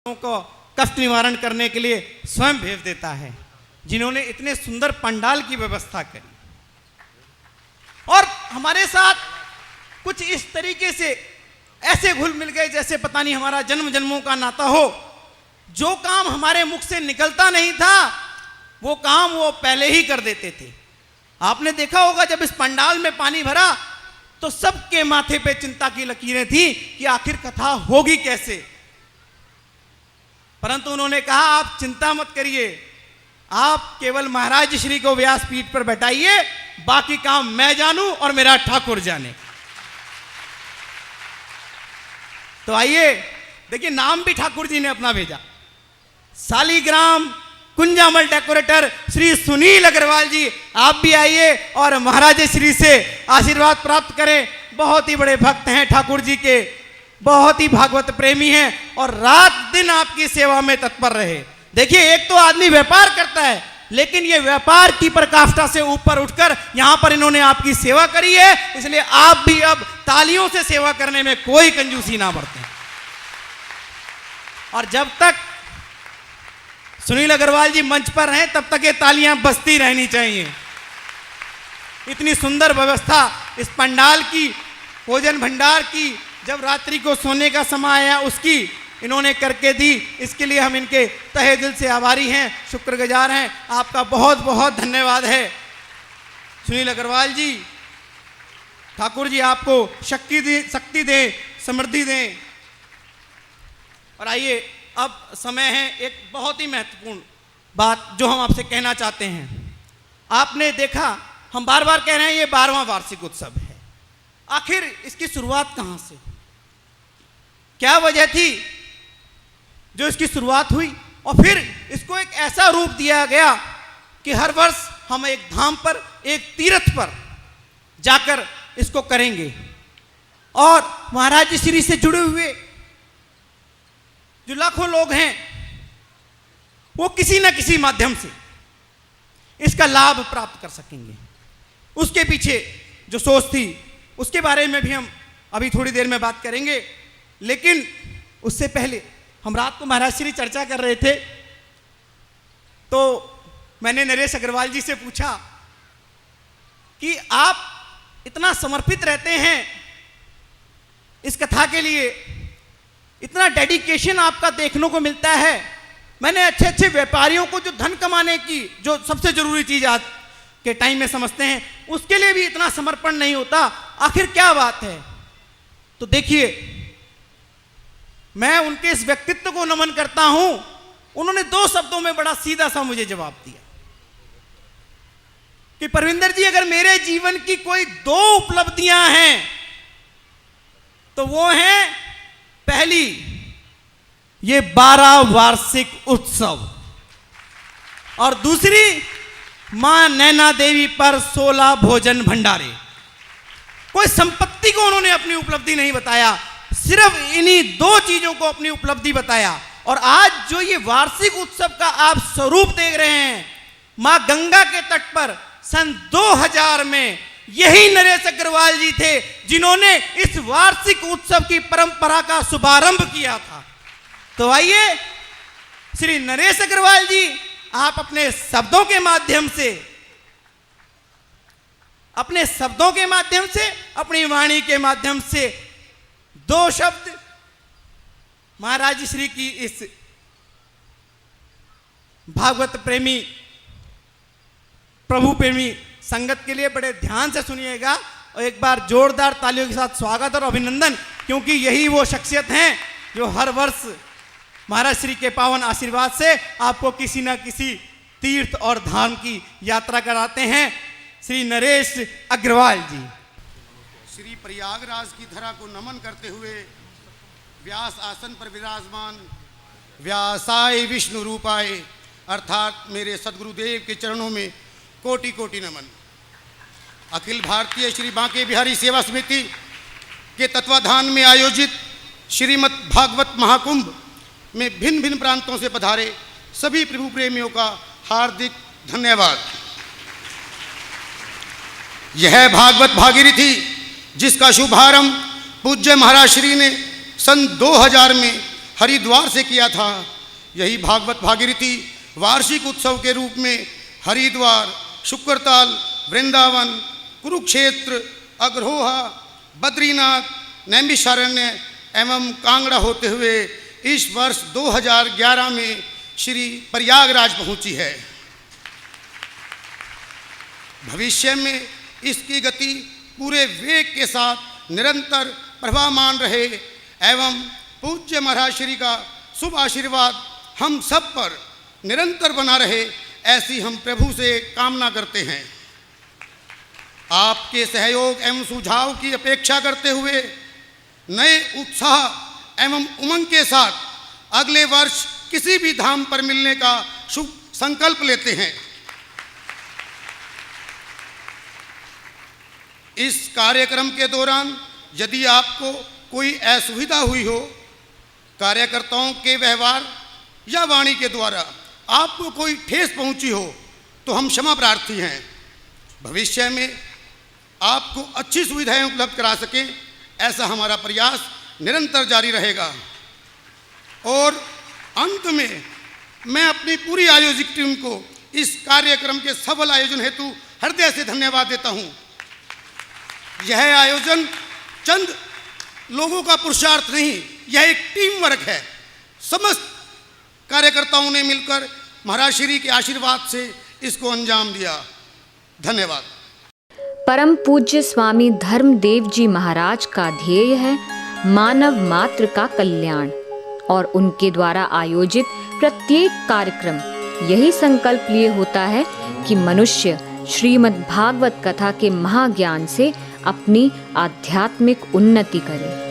को कष्ट निवारण करने के लिए स्वयं भेज देता है, जिन्होंने इतने सुंदर पंडाल की व्यवस्था करी। और हमारे साथ कुछ इस तरीके से ऐसे घुल मिल गए जैसे पता नहीं हमारा जन्म जन्मों का नाता हो। जो काम हमारे मुख से निकलता नहीं था वो काम वो पहले ही कर देते थे। आपने देखा होगा जब इस पंडाल में पानी भरा तो सबके माथे पे चिंता की लकीरें थी कि आखिर कथा होगी कैसे। परंतु उन्होंने कहा आप चिंता मत करिए, आप केवल महाराज श्री को व्यासपीठ पर बैठाइए, बाकी काम मैं जानूं और मेरा ठाकुर जाने। तो आइए देखिए, नाम भी ठाकुर जी ने अपना भेजा। सालीग्राम कुंजामल डेकोरेटर श्री सुनील अग्रवाल जी, आप भी आइए और महाराज श्री से आशीर्वाद प्राप्त करें। बहुत ही बड़े भक्त हैं ठाकुर जी के, बहुत ही भागवत प्रेमी हैं और रात दिन आपकी सेवा में तत्पर रहे। देखिए, एक तो आदमी व्यापार करता है, लेकिन ये व्यापार की पराकाष्ठा से ऊपर उठकर यहां पर इन्होंने आपकी सेवा करी है, इसलिए आप भी अब तालियों से सेवा करने में कोई कंजूसी ना बरतें। और जब तक सुनील अग्रवाल जी मंच पर हैं तब तक ये तालियां बजती रहनी चाहिए। इतनी सुंदर व्यवस्था इस पंडाल की, भोजन भंडार की, जब रात्रि को सोने का समय आया उसकी इन्होंने करके दी। इसके लिए हम इनके तहे दिल से आभारी हैं, शुक्रगुजार हैं। आपका बहुत बहुत धन्यवाद है सुनील अग्रवाल जी। ठाकुर जी आपको शक्ति दें, समृद्धि दें। और आइए, अब समय है एक बहुत ही महत्वपूर्ण बात जो हम आपसे कहना चाहते हैं। आपने देखा, हम बार बार कह रहे हैं ये 12वां वार्षिक उत्सव है। आखिर इसकी शुरुआत कहाँ से, क्या वजह थी जो इसकी शुरुआत हुई, और फिर इसको एक ऐसा रूप दिया गया कि हर वर्ष हम एक धाम पर, एक तीर्थ पर जाकर इसको करेंगे। और महाराज श्री से जुड़े हुए जो लाखों लोग हैं वो किसी न किसी माध्यम से इसका लाभ प्राप्त कर सकेंगे। उसके पीछे जो सोच थी उसके बारे में भी हम अभी थोड़ी देर में बात करेंगे, लेकिन उससे पहले हम रात को महाराज श्री चर्चा कर रहे थे तो मैंने नरेश अग्रवाल जी से पूछा कि आप इतना समर्पित रहते हैं इस कथा के लिए, इतना डेडिकेशन आपका देखने को मिलता है। मैंने अच्छे अच्छे व्यापारियों को जो धन कमाने की जो सबसे जरूरी चीज आज के टाइम में समझते हैं, उसके लिए भी इतना समर्पण नहीं होता। आखिर क्या बात है? तो देखिए, मैं उनके इस व्यक्तित्व को नमन करता हूं। उन्होंने 2 शब्दों में बड़ा सीधा सा मुझे जवाब दिया कि परविंदर जी, अगर मेरे जीवन की कोई 2 उपलब्धियां हैं तो वो हैं, पहली ये 12 वार्षिक उत्सव, और दूसरी मां नैना देवी पर 16 भोजन भंडारे। कोई संपत्ति को उन्होंने अपनी उपलब्धि नहीं बताया, सिर्फ इन्हीं 2 चीजों को अपनी उपलब्धि बताया। और आज जो ये वार्षिक उत्सव का आप स्वरूप देख रहे हैं, मां गंगा के तट पर सन 2000 में यही नरेश अग्रवाल जी थे जिन्होंने इस वार्षिक उत्सव की परंपरा का शुभारंभ किया था। तो आइए, श्री नरेश अग्रवाल जी, आप अपने शब्दों के माध्यम से, अपनी वाणी के माध्यम से 2 शब्द महाराज श्री की इस भागवत प्रेमी, प्रभु प्रेमी संगत के लिए बड़े ध्यान से सुनिएगा। और एक बार जोरदार तालियों के साथ स्वागत और अभिनंदन, क्योंकि यही वो शख्सियत हैं जो हर वर्ष महाराज श्री के पावन आशीर्वाद से आपको किसी न किसी तीर्थ और धाम की यात्रा कराते हैं। श्री नरेश अग्रवाल जी। श्री प्रयागराज की धरा को नमन करते हुए व्यास आसन पर विराजमान व्यासाय विष्णु रूपाय अर्थात मेरे सदगुरुदेव के चरणों में कोटि कोटि नमन। अखिल भारतीय श्री बांके बिहारी सेवा समिति के तत्वाधान में आयोजित श्रीमद् भागवत महाकुंभ में भिन्न भिन्न प्रांतों से पधारे सभी प्रभु प्रेमियों का हार्दिक धन्यवाद। यह भागवत भागीरथी जिसका शुभारंभ पूज्य महाराज श्री ने सन 2000 में हरिद्वार से किया था। यही भागवत भागीरथी वार्षिक उत्सव के रूप में हरिद्वार, शुक्रताल, वृंदावन, कुरुक्षेत्र, अग्रोहा, बद्रीनाथ, नैमिषारण्य एवं कांगड़ा होते हुए इस वर्ष 2011 में श्री प्रयागराज पहुंची है। भविष्य में इसकी गति पूरे वेग के साथ निरंतर प्रभावमान रहे एवं पूज्य महाराज श्री का शुभ आशीर्वाद हम सब पर निरंतर बना रहे, ऐसी हम प्रभु से कामना करते हैं। आपके सहयोग एवं सुझाव की अपेक्षा करते हुए नए उत्साह एवं उमंग के साथ अगले वर्ष किसी भी धाम पर मिलने का शुभ संकल्प लेते हैं। इस कार्यक्रम के दौरान यदि आपको कोई असुविधा हुई हो, कार्यकर्ताओं के व्यवहार या वाणी के द्वारा आपको कोई ठेस पहुंची हो, तो हम क्षमा प्रार्थी हैं। भविष्य में आपको अच्छी सुविधाएं उपलब्ध करा सकें, ऐसा हमारा प्रयास निरंतर जारी रहेगा। और अंत में मैं अपनी पूरी आयोजक टीम को इस कार्यक्रम के सफल आयोजन हेतु हृदय से धन्यवाद देता हूं। यह आयोजन चंद लोगों का पुरुषार्थ नहीं, यह एक टीम वर्क है। समस्त कार्यकर्ताओं ने मिलकर महाराज श्री के आशीर्वाद से इसको अंजाम दिया। धन्यवाद। परम पूज्य स्वामी धर्मदेव जी महाराज का ध्येय है मानव मात्र का कल्याण, और उनके द्वारा आयोजित प्रत्येक कार्यक्रम यही संकल्प लिए होता है कि मनुष्य श्रीमद् भागवत कथा के महाज्ञान से अपनी आध्यात्मिक उन्नति करे।